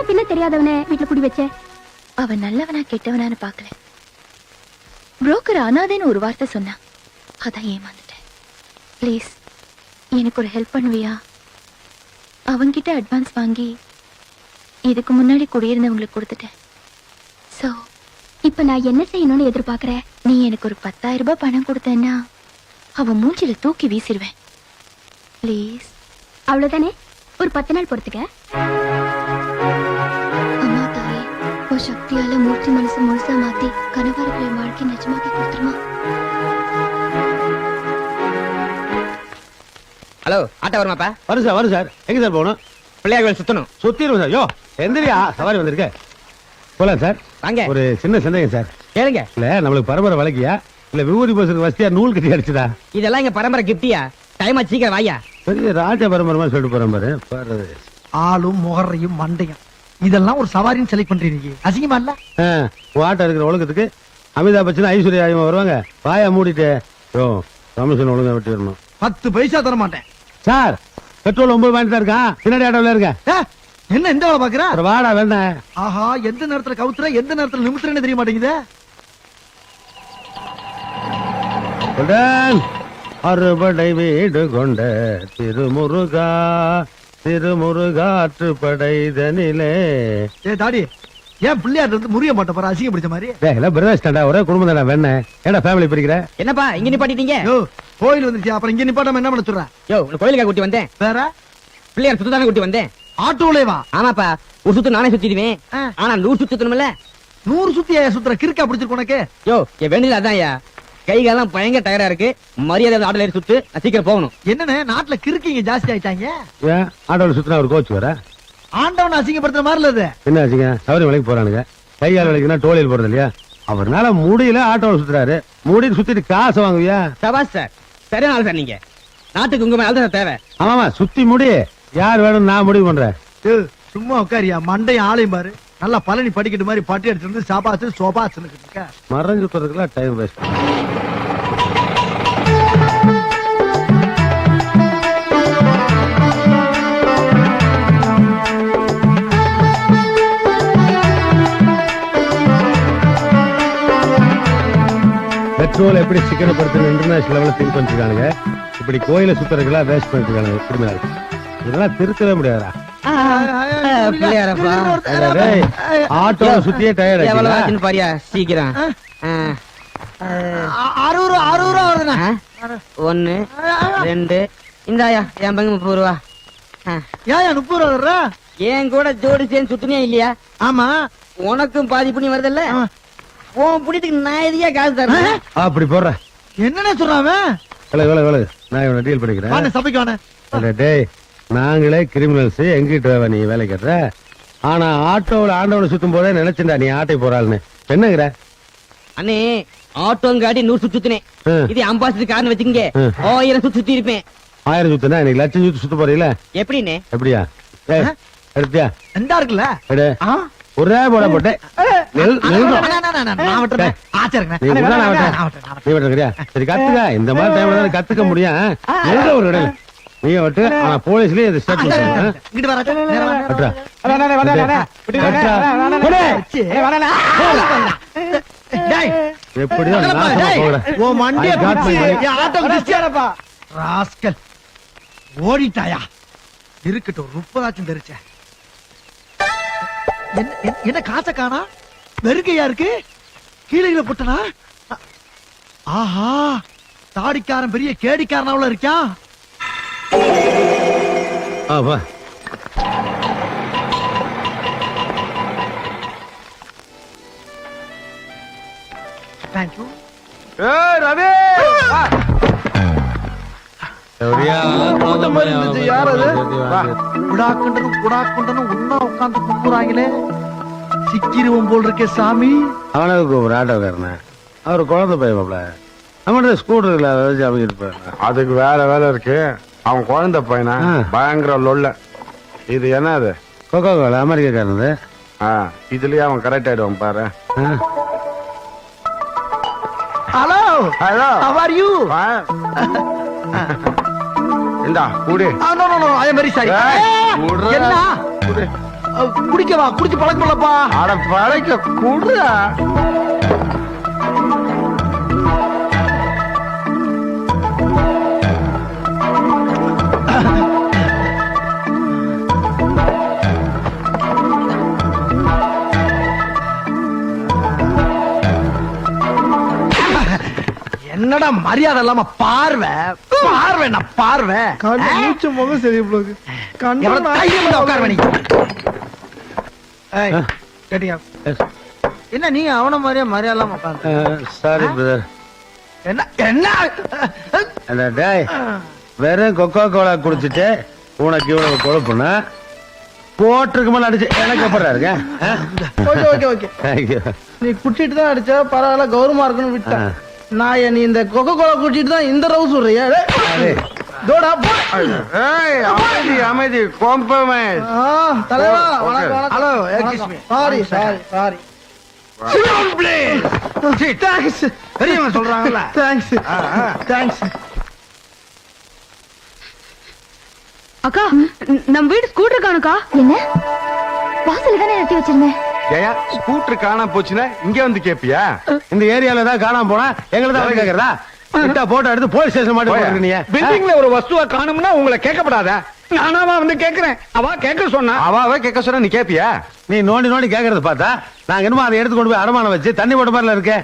பின்ன தெரியாதவனே வீட்டுல குடி வச்ச? அவன் நல்லவனா கெட்டவனான்னு பாக்கல. புரோக்கர் அனாதைன்னு ஒரு வார்த்தை சொன்னா, அதான் ஏமாந்துட்டேன். ப்ளீஸ் எனக்கு ஒரு ஹெல்ப் பண்ணுவியா? அவங்கிட்ட அட்வான்ஸ் வாங்கி இதுக்கு முன்னாடி குடியிருந்தவங்களுக்கு கொடுத்துட்டேன். சோ இப்ப நான் என்ன செய்யணும்னு எதிர்பார்க்கற? நீ எனக்கு ஒரு 10,000 ரூபாய் பணம் கொடுத்தேன்னா அவன் மூஞ்சில தூக்கி வீசிடுவேன். ப்ளீஸ். அவ்வளவுதானே? ஒரு 10 நாள் பொறுத்துக்க. அம்மா தாயே, உன் சக்தியால மூர்த்தி மனசு முழுசா மாத்தி கனவாரர்களை வாழ்க்கை நிஜமாக்கி கொடுத்துருமா? Hello, auto வருமாப்பா? வரும் சார். எங்க சார் போகணும்? பிள்ளையார் கோயில் சுத்தணும். சுத்திடுவோம் சார். யோ எந்திரியா, சவாரி வந்திருக்க. போலாம் சார். வாங்க. ஒரு சின்ன சந்தேகம் சார். கேளுங்க. இல்ல நம்மளுக்கு பரம்பரை வழக்கியா இல்ல விபூதி போசுக்கு வசதியா நூல் கட்டி அடிச்சுதா? இதெல்லாம் எங்க பரம்பரை கிஃப்டியா? டைமா சீக்கிரம் வாயா. பெரிய ராஜ பரம்பரமா சொல்லிட்டு போறேன் பாரு. ஆளும் முகரையும் மண்டையும் இதெல்லாம் ஒரு சவாரின்னு செலக்ட் பண்றீங்க. அசிங்கமா இல்ல? ஆட்டோ இருக்கிற ஒழுக்கத்துக்கு அமிதாப் பச்சன் ஐஸ்வர்யா வருவாங்க. வாயா மூடிட்டு கமிஷன் ஒழுங்கா வெட்டி வரணும். 10 பைசா தர மாட்டேன் சார். பெட்ரோல் 9 வாங்கிட்டு தான் இருக்கான். பின்னாடி ஆட்டோல இருக்க. என்ன எந்த வேலை பாக்குற? வாடா வேண்டாம். ஆஹா, எந்த நேரத்துல கவுத்துற எந்த நேரத்துல நிமித்துறேன்னு தெரிய மாட்டேங்குது. அறுபடை வீடு கொண்ட திருமுருகா திருமுருகாற்றுப்படைதனிலே. தாடி ஏன் பிள்ளையார் இருந்து முறிய மாட்ட போற? அசிங்க பிடிச்ச மாதிரி. பிரதேஷ் தாண்டா, ஒரே குடும்பம் தானே. வேணா ஏடா ஃபேமிலி பிரிக்கிற? என்னப்பா இங்க நிப்பாட்டிட்டீங்க? கோயில் வந்துருச்சு, அப்புறம் இங்க நிப்பாட்டாம என்ன பண்ண சொல்ற? கோயிலுக்கா கூட்டி வந்தேன். வேற பிள்ளையார் சுத்தானே கூட்டி வந்தேன். ஆட்டோலே வா. ஆமாப்பா, ஒரு சுத்து நானே சுத்திடுவேன். ஆனா 100 சுத்தணும்ல. 100 சுத்தியா சுத்துற? கிறுக்கா பிடிச்சிருக்கு உனக்கு? என் வேண்டியது அதான்யா. கை காலம் பயங்கர டயரா இருக்கு. மரியாதை ஆட்டோல ஏறி சுத்து, சீக்கிரம் போகணும். என்னன்னு நாட்டுல கிறுக்கிங்க ஜாஸ்தி ஆயிட்டாங்க. ஆட்டோல சுத்தினா ஒரு கோச்சு வர ஆண்டவன் அசிங்கப்படுத்துற மாதிரி இல்ல. என்ன அசிங்க? சௌரி வேலைக்கு போறானுங்க. கையால் வேலைக்குன்னா டோலியில் போறது இல்லையா? அவர்னால முடியல ஆட்டோல சுத்துறாரு. முடிட்டு சுத்திட்டு காசு வாங்குவியா? சபாஸ் சார், சரியான ஆள் சார். நீங்க நாட்டுக்கு உங்க மேல தான் தேவை. ஆமாமா, சுத்தி முடி. யார் வேணும் நான் முடிவு பண்றேன். சும்மா உட்காரியா, மண்டையும் ஆளையும் பாரு. நல்லா பழனி படிக்கட்டு மாதிரி பட்டி எடுத்து வந்து சபாசு சோபாசு மறைஞ்சு சுத்துறதுக்குலாம் டைம் வேஸ்ட். பெட்ரோல் எப்படி சிக்கனப்படுத்தணும் இன்டர்நேஷனல் லெவலில் திங்க் பண்ணிருக்கானுங்க. இப்படி கோயில சுத்துறதுக்கெல்லாம் வேஸ்ட் பண்ணிருக்கானுங்க கிரிமினல். இதெல்லாம் திருத்தவே முடியாதா? ஆட்டோ சுத்தியே டயர்ட் பாரியா சீக்கிரம். 60 ரூபா வருதுண்ணா. 1 2 இந்தாயா என் பங்கு 30 ரூபா. ஏன் 30 ரூபா வர்ற? என் கூட ஜோடி சேர்ந்து சுத்தினியா இல்லையா? ஆமா. உனக்கும் பாதி புண்ணி வருது இல்ல? உன் புண்ணியத்துக்கு நான் எதையா காசு தரேன். அப்படி போடுற என்னன்னு சொல்றான்? நான் இவனை டீல் பண்ணிக்கிறேன். சபைக்கு வானே. டேய், நாங்களே கிரிமினல்ஸ், எங்கிட்ட நீ வேலை கட்டுற. ஆனா ஆட்டோவில் ஆண்டவனை சுத்தும் போதே நினைச்சுடா நீ ஆட்டை போறாள்னு. என்னங்கிற அண்ணே? ஆட்டோங்காட்டி 100 சுத்து சுத்தினேன். இது 50 காரணம் வச்சுக்கங்க, 1000 சுத்து சுத்தி இருப்பேன். 1000 சுத்தினா எனக்கு லட்சம் சுத்து சுத்த போறீங்களா? எப்படின்னு? எப்படியா? எடுத்தியா? எந்தா இருக்குல்ல? ஒரே போட போட்டேன். சரி கத்துக்க. இந்த மாதிரி டைம்ல கத்துக்க முடியும். ஒரு இடம் நீ விட்டு. ஆனா போலீஸ்லயே இது ஸ்டார்ட் ஓடிட்டாயா? இருக்கட்டும், 30 தெரிச்ச. என்ன காசை காணா? வெறுக்கையா இருக்கு. கீழே போட்டனா? ஆஹா, தாடிக்காரன் பெரிய கேடிக்காரனாவுல இருக்கா? தேங்க்யூ. ரவி உட்காந்து கும்புறாங்களே. சிக்கிருவம் போல் இருக்கே சாமி. அவனுக்கு ஒரு ஆட்டோக்காரன, அவரு குழந்தை பையன். நம்ம ஸ்கூட்டர்ல அதுக்கு வேற வேலை இருக்கு. அவன் குழந்தை பையனா பயங்கர லொல்ல. இது என்னது? கொக்கோ கோலா, அமெரிக்காரனது. இதுலயே அவன் கரெக்ட் ஆயிடுவான் பாரு. Hello hello, how are you? இந்தா குடி. No no no, I am very sorry. என்ன? குடிக்கவா? குடிச்சு பழக்கப்படலப்பா. அட பழைக்க குடுறா. என்னடா மரியாதை இல்லாம பார்வை பார்வை நான் பார்வை மூச்சு முகம் சரி போகுது எவ்வளவு தைரியம் இருந்தா உட்காருவ நீ. ஏய், கேட்டியா? என்ன நீ அவன மாதிரியே மரியாதை இல்லாம உட்கார்ந்து? Sorry brother. என்ன என்ன அந்த டேய் வெறும் கொக்கோ கோலா குடிச்சிட்டு உனக்கு இவ்வளவு கொழுப்புனா போட்டிருக்கு மேல அடிச்சு எனக்கு எப்படா இருக்கேன்? ஓகே ஓகே ஓகே நீ குட்டிட்டு தான் அடிச்ச பரவாயில்ல கௌரவமா இருக்குன்னு விட்டேன். நான் நீ இந்த கொக்கோ கோலா குடிச்சிட்டு தான் இந்த ரவு சொல்றியா? தோடா போ. ஏய், அமைதி அமைதி காம்ப்ரமைஸ். தலைவா Okay. வணக்கம். Hello excuse me. Sorry sorry sorry. Thanks. பெரியவங்க சொல்றாங்கல்ல. Thanks thanks. அக்கா நம்ம வீடு ஸ்கூட்டர் காணுக்கா? என்ன வாசல்ல தானே நிறுத்தி வச்சிருந்தேன். ஏயா ஸ்கூட்டர் காணாம போச்சுன்னா இங்க வந்து கேப்பியா? இந்த ஏரியால தான் காணாம போனா எங்களை தான் வந்து கேக்குறதா? கிட்ட போட்டோ எடுத்து போலீஸ் ஸ்டேஷன் மாட்டி போடுற நீ. பில்டிங்ல ஒரு வஸ்துவ காணும்னா உங்களை கேட்கப்படாத. நானாவா வந்து கேக்குறேன்? அவ கேட்க சொன்னா. அவ கேட்க சொன்னா நீ கேப்பியா? நீ நோண்டி நோண்டி கேக்குறது பார்த்தா நாங்க என்னமோ அதை எடுத்து கொண்டு போய் அடமானம் வச்சு தண்ணி போட்ட மாதிரில இருக்கே.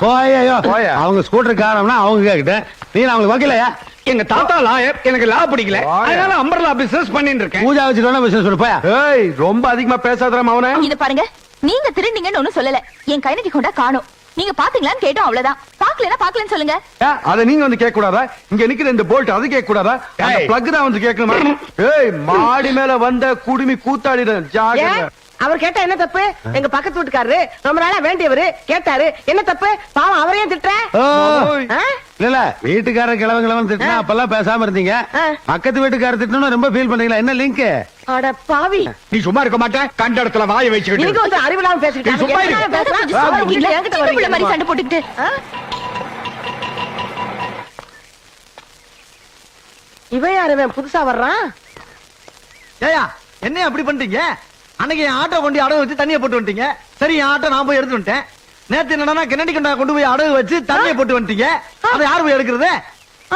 போயோ போயா. அவங்க ஸ்கூட்டர் காணோம்னா அவங்க கேக்கிட்டேன். நீ அவங்களுக்கு வக்கீலையா? எங்க தாத்தா லாயர், எனக்கு லா பிடிக்கல, அதனால அம்பர்லா பிசினஸ் பண்ணிட்டு இருக்கேன். பூஜா வச்சுட்டு பிசினஸ் சொல்லு போயா. ஏய், ரொம்ப அதிகமா பேசாதடா மவனே. இத பாருங்க, நீங்க திருந்தீங்கன்னு ஒண்ணும் சொல்லல. என் கைநட்டி கொண்டா காணோம். நீங்க பாத்தீங்களான்னு கேட்டோம், அவ்வளவுதான். பாக்கலன்னா பாக்கலன்னு சொல்லுங்க. அத நீங்க வந்து கேட்க கூடாதா? இங்க நிக்கிற இந்த போல்ட் அது கேட்க கூடாதா? அந்த பிளக் தான் வந்து கேட்கணுமா? ஏய், மாடி மேல வந்த குடுமி கூத்தாடிடும். ஜாகிரதை. அவர் கேட்டா என்ன தப்பு? எங்க பக்கத்து வீட்டுக்காரரு ரொம்ப நாளா வேண்டியவரு கேட்டாரு, என்ன தப்பு? பாவம் அவரையும் திட்டுற. இல்ல வீட்டுக்காரர் கிழவன் திட்டினா அப்பெல்லாம் பேசாம இருந்தீங்க. பக்கத்து வீட்டுக்காரர் திட்டணும் ரொம்ப ஃபீல் பண்ணீங்களா? என்ன லிங்க்? அட பாவி, நீ சும்மா இருக்க மாட்டேன். கண்ட இடத்துல வாயை வச்சுக்கிட்டு. நீங்க வந்து அறிவில்லாம பேசிட்டு நீ சும்மா இரு. மாதிரி சண்டை போட்டுக்கிட்டு இவன் யாரு புதுசா வர்றான்? ஏயா என்ன அப்படி பண்ணிட்டீங்க? அன்னைக்கு என் ஆட்டோ கொண்டு அடகு வச்சு தண்ணியை போட்டு வந்துட்டீங்க. சரி, என் ஆட்டோ நான் போய் எடுத்து வந்துட்டேன். நேத்து என்னன்னா கிணடி கொண்டா கொண்டு போய் அடகு வச்சு தண்ணியை போட்டு வந்துட்டீங்க. அதை யாரு போய் எடுக்கிறது?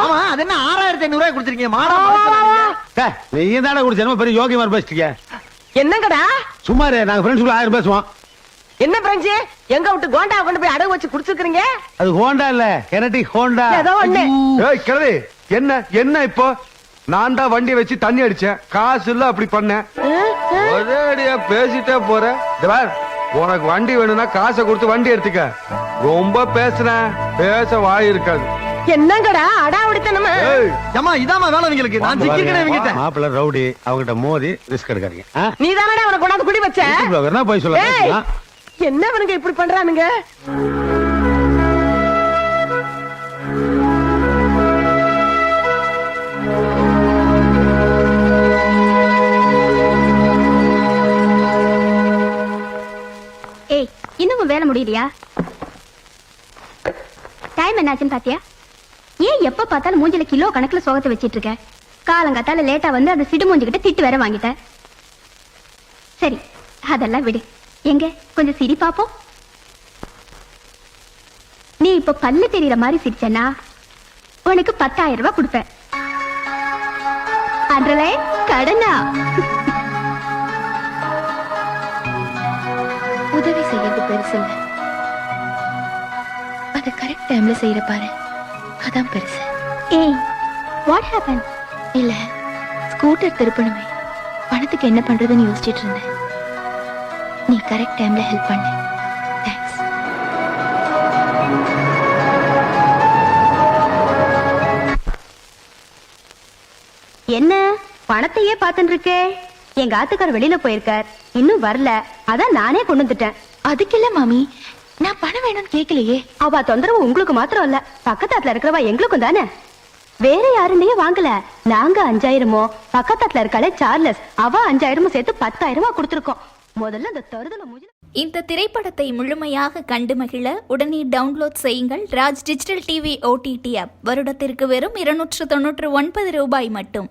ஆமா, அது என்ன 6500 ரூபாய் கொடுத்துருக்கீங்க? மாடம் நீ தானே குடிச்சா பெரிய யோகி மாதிரி பேசிட்டீங்க. என்னங்கடா சும்மாரு, நாங்க ஃப்ரெண்ட்ஸ்குள்ள 1000 பேசுவோம். என்ன பிரெஞ்சு எங்க விட்டு கோண்டா கொண்டு போய் அடகு வச்சு குடிச்சிருக்கீங்க? அது ஹோண்டா இல்ல, கெனடிக் ஹோண்டா. ஏதோ ஒண்ணு. ஏய் கிழவி, என்ன இப்போ? நான் தான் வண்டி வச்சு தண்ணி அடிச்சேன், காசு இல்ல அப்படி பண்ணேன். ஒரே அடியா பேசிட்டே போற. உனக்கு வண்டி வேணும்னா காசை கொடுத்து வண்டி எடுத்துக்க. ரொம்ப பேச வாய் இருக்காது. என்னங்கடா அடாவடித்தனமா? ஏமா இதாமா வேலை உங்களுக்கு? நான் சிக்கிக்கிறேன் இவங்கிட்ட. மாப்பிள்ள ரவுடி, அவங்கிட்ட மோதி ரிஸ்க் எடுக்காதீங்க. நீ தானடா அவனை கொண்டாந்து குடி வச்ச? என்ன போய் சொல்ல? என்ன அவனுங்க இப்படி பண்றானுங்க? ஏய், இன்னும் வேலை முடியலையா? டைம் என்னாச்சுன்னு பாத்தியா? ஏன் எப்ப பார்த்தாலும் மூஞ்சில கிலோ கணக்குல சோகத்தை வச்சிட்டு இருக்க? காலங்காத்தால லேட்டா வந்து அந்த சிடு மூஞ்சிக்கிட்ட திட்டு வேற வாங்கிட்ட. சரி, அதெல்லாம் விடு. எங்க கொஞ்சம் சிரி பாப்போம். நீ இப்ப பல்லு தெரியற மாதிரி சிரிச்சனா உனக்கு 10,000 ரூபாய் கொடுப்பேன். அண்டர்லைன் கடனா? உதவி செய்யறது பெருசு இல்ல, அத கரெக்ட் டைம்ல செய்யற பாரு, அதான் பெருசு. ஏய், வாட் ஹேப்பன்? இல்ல, ஸ்கூட்டர் திருப்பணுமே, பணத்துக்கு என்ன பண்றதுன்னு யோசிச்சிட்டு இருந்தேன். நீ கரெக்ட் டைம்ல ஹெல்ப் பண்ண. தேங்க்ஸ். என்ன பணத்தையே பார்த்துட்டு இருக்கே? எங்க ஆத்துக்கார் வெளியில போயிருக்கார், இன்னும் வரல. அதான் நானே கொண்டு வந்துட்டேன். அதுக்கு இல்ல மாமி, நான் பணம் வேணும்னு கேட்கலையே. அவ தொந்தரவு உங்களுக்கு மாத்திரம் இல்ல, பக்கத்தாத்துல இருக்கிறவா எங்களுக்கும் தானே. வேற யாருன்னே வாங்கல. நாங்க 5000மோ, பக்கத்தாத்துல இருக்காளே சார்லஸ், அவ 5000 சேர்த்து 10,000 கொடுத்திருக்கோம். முதல்ல இந்த தருதல முஜில. இந்த திரைப்படத்தை முழுமையாக கண்டு மகிழ உடனே டவுன்லோட் செய்யுங்கள் Raj digital TV OTT app. வருடத்திற்கு வெறும் 299 ரூபாய் மட்டும்.